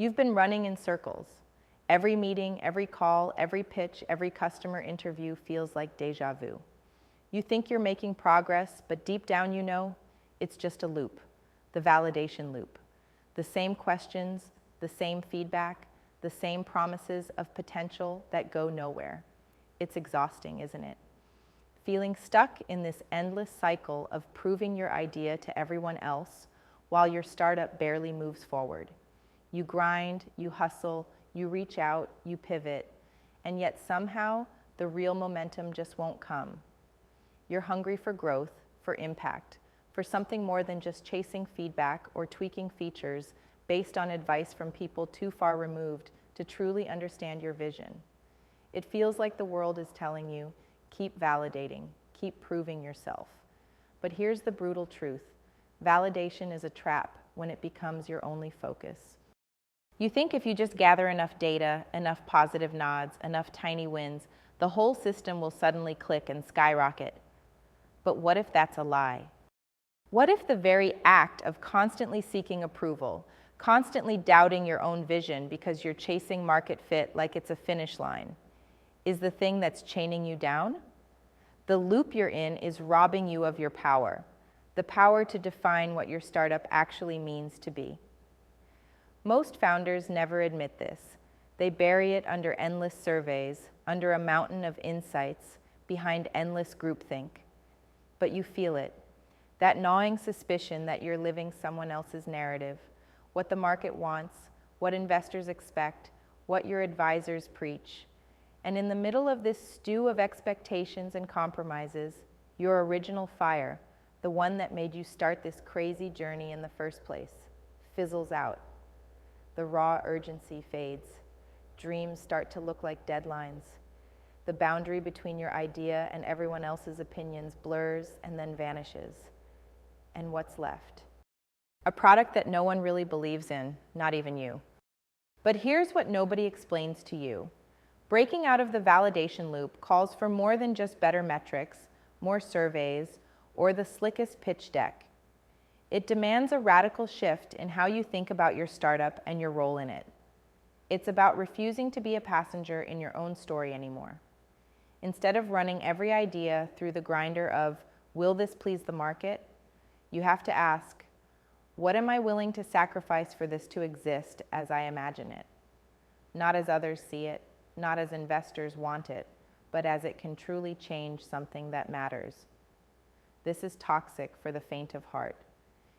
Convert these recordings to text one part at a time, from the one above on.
You've been running in circles. Every meeting, every call, every pitch, every customer interview feels like déjà vu. You think you're making progress, but deep down you know it's just a loop, the validation loop. The same questions, the same feedback, the same promises of potential that go nowhere. It's exhausting, isn't it? Feeling stuck in this endless cycle of proving your idea to everyone else while your startup barely moves forward. You grind, you hustle, you reach out, you pivot, and yet somehow the real momentum just won't come. You're hungry for growth, for impact, for something more than just chasing feedback or tweaking features based on advice from people too far removed to truly understand your vision. It feels like the world is telling you, keep validating, keep proving yourself. But here's the brutal truth. Validation is a trap when it becomes your only focus. You think if you just gather enough data, enough positive nods, enough tiny wins, the whole system will suddenly click and skyrocket. But what if that's a lie? What if the very act of constantly seeking approval, constantly doubting your own vision because you're chasing market fit like it's a finish line, is the thing that's chaining you down? The loop you're in is robbing you of your power, the power to define what your startup actually means to be. Most founders never admit this. They bury it under endless surveys, under a mountain of insights, behind endless groupthink. But you feel it, that gnawing suspicion that you're living someone else's narrative, what the market wants, what investors expect, what your advisors preach. And in the middle of this stew of expectations and compromises, your original fire, the one that made you start this crazy journey in the first place, fizzles out. The raw urgency fades. Dreams start to look like deadlines. The boundary between your idea and everyone else's opinions blurs and then vanishes. And what's left? A product that no one really believes in, not even you. But here's what nobody explains to you. Breaking out of the validation loop calls for more than just better metrics, more surveys, or the slickest pitch deck. It demands a radical shift in how you think about your startup and your role in it. It's about refusing to be a passenger in your own story anymore. Instead of running every idea through the grinder of, will this please the market? You have to ask, what am I willing to sacrifice for this to exist as I imagine it? Not as others see it, not as investors want it, but as it can truly change something that matters. This is toxic for the faint of heart.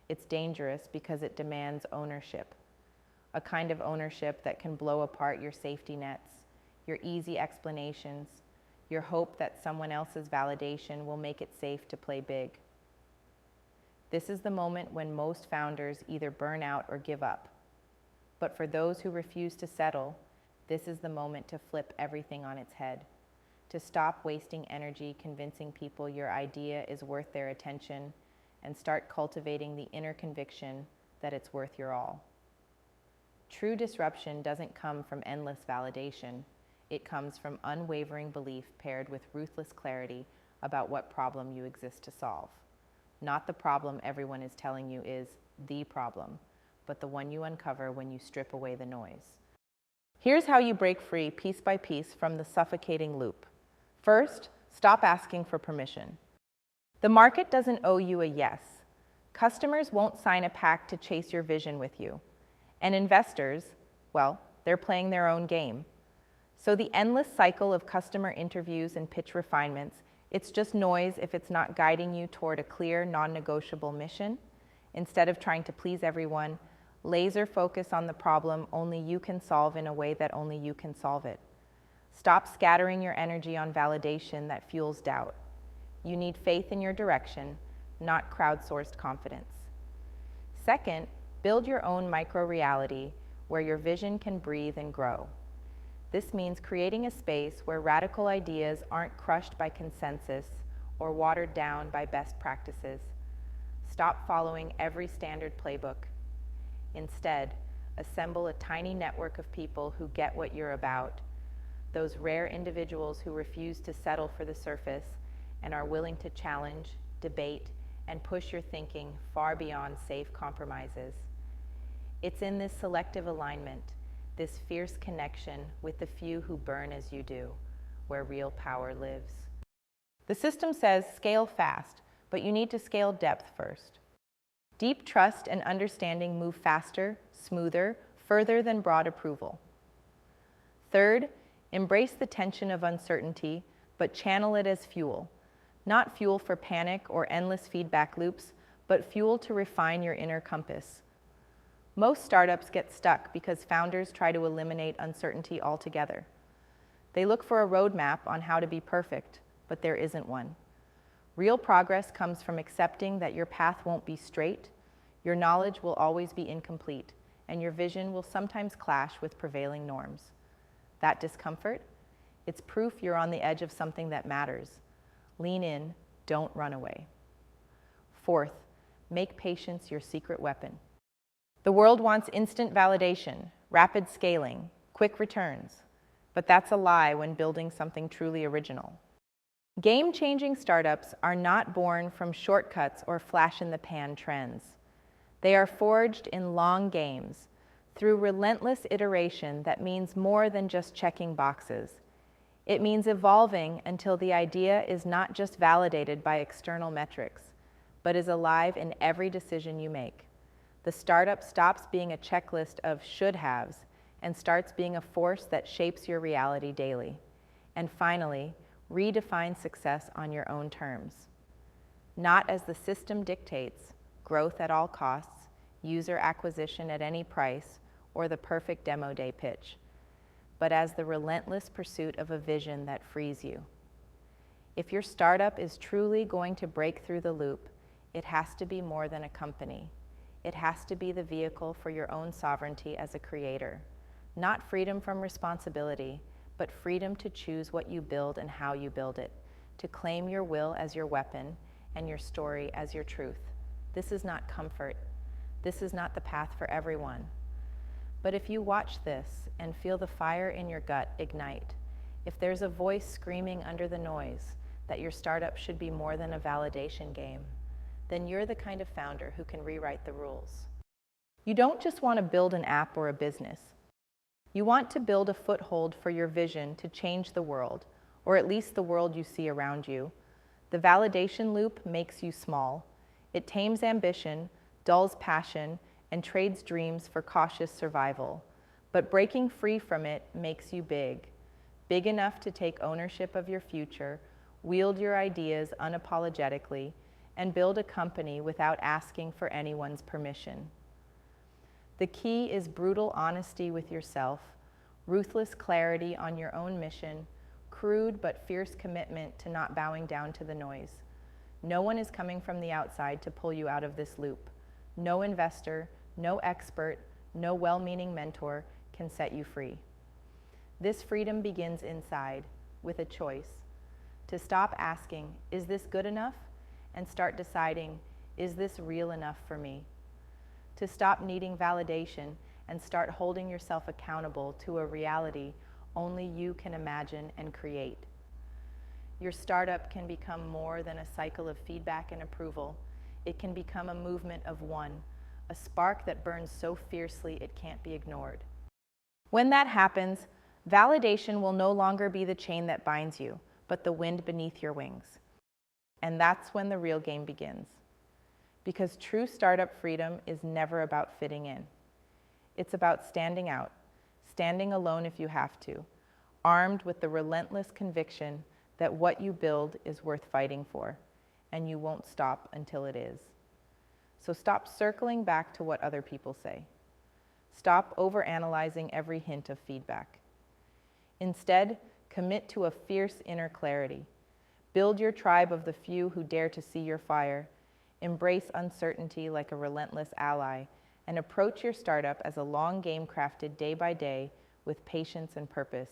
It's dangerous because it demands ownership, a kind of ownership that can blow apart your safety nets, your easy explanations, your hope that someone else's validation will make it safe to play big. This is the moment when most founders either burn out or give up. But for those who refuse to settle, this is the moment to flip everything on its head, to stop wasting energy convincing people your idea is worth their attention and start cultivating the inner conviction that it's worth your all. True disruption doesn't come from endless validation. It comes from unwavering belief paired with ruthless clarity about what problem you exist to solve. Not the problem everyone is telling you is the problem, but the one you uncover when you strip away the noise. Here's how you break free piece by piece from the suffocating loop. First, stop asking for permission. The market doesn't owe you a yes. Customers won't sign a pact to chase your vision with you. And investors, well, they're playing their own game. So the endless cycle of customer interviews and pitch refinements, it's just noise if it's not guiding you toward a clear, non-negotiable mission. Instead of trying to please everyone, laser focus on the problem only you can solve in a way that only you can solve it. Stop scattering your energy on validation that fuels doubt. You need faith in your direction, not crowdsourced confidence. Second, build your own micro-reality where your vision can breathe and grow. This means creating a space where radical ideas aren't crushed by consensus or watered down by best practices. Stop following every standard playbook. Instead, assemble a tiny network of people who get what you're about, those rare individuals who refuse to settle for the surface and are willing to challenge, debate, and push your thinking far beyond safe compromises. It's in this selective alignment, this fierce connection with the few who burn as you do, where real power lives. The system says scale fast, but you need to scale depth first. Deep trust and understanding move faster, smoother, further than broad approval. Third, embrace the tension of uncertainty, but channel it as fuel. Not fuel for panic or endless feedback loops, but fuel to refine your inner compass. Most startups get stuck because founders try to eliminate uncertainty altogether. They look for a roadmap on how to be perfect, but there isn't one. Real progress comes from accepting that your path won't be straight, your knowledge will always be incomplete, and your vision will sometimes clash with prevailing norms. That discomfort? It's proof you're on the edge of something that matters. Lean in, don't run away. Fourth, make patience your secret weapon. The world wants instant validation, rapid scaling, quick returns, but that's a lie when building something truly original. Game-changing startups are not born from shortcuts or flash-in-the-pan trends. They are forged in long games, through relentless iteration that means more than just checking boxes. It means evolving until the idea is not just validated by external metrics, but is alive in every decision you make. The startup stops being a checklist of should-haves and starts being a force that shapes your reality daily. And finally, redefine success on your own terms. Not as the system dictates, growth at all costs, user acquisition at any price, or the perfect demo day pitch, but as the relentless pursuit of a vision that frees you. If your startup is truly going to break through the loop, it has to be more than a company. It has to be the vehicle for your own sovereignty as a creator. Not freedom from responsibility, but freedom to choose what you build and how you build it, to claim your will as your weapon and your story as your truth. This is not comfort. This is not the path for everyone. But if you watch this and feel the fire in your gut ignite, if there's a voice screaming under the noise that your startup should be more than a validation game, then you're the kind of founder who can rewrite the rules. You don't just want to build an app or a business. You want to build a foothold for your vision to change the world, or at least the world you see around you. The validation loop makes you small. It tames ambition, dulls passion, and trades dreams for cautious survival. But breaking free from it makes you big. Big enough to take ownership of your future, wield your ideas unapologetically, and build a company without asking for anyone's permission. The key is brutal honesty with yourself, ruthless clarity on your own mission, crude but fierce commitment to not bowing down to the noise. No one is coming from the outside to pull you out of this loop. No investor, no expert, no well-meaning mentor can set you free. This freedom begins inside, with a choice. To stop asking, is this good enough? And start deciding, is this real enough for me? To stop needing validation and start holding yourself accountable to a reality only you can imagine and create. Your startup can become more than a cycle of feedback and approval. It can become a movement of one, a spark that burns so fiercely it can't be ignored. When that happens, validation will no longer be the chain that binds you, but the wind beneath your wings. And that's when the real game begins. Because true startup freedom is never about fitting in. It's about standing out, standing alone if you have to, armed with the relentless conviction that what you build is worth fighting for, and you won't stop until it is. So stop circling back to what other people say. Stop overanalyzing every hint of feedback. Instead, commit to a fierce inner clarity. Build your tribe of the few who dare to see your fire. Embrace uncertainty like a relentless ally, and approach your startup as a long game crafted day by day with patience and purpose.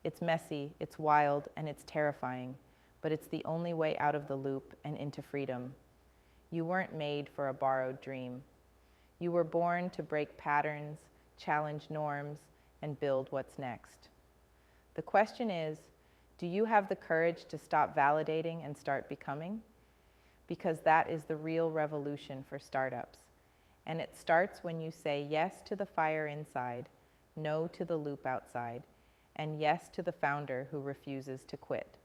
It's messy, it's wild, and it's terrifying, but it's the only way out of the loop and into freedom. You weren't made for a borrowed dream. You were born to break patterns, challenge norms, and build what's next. The question is, do you have the courage to stop validating and start becoming? Because that is the real revolution for startups. And it starts when you say yes to the fire inside, no to the loop outside, and yes to the founder who refuses to quit.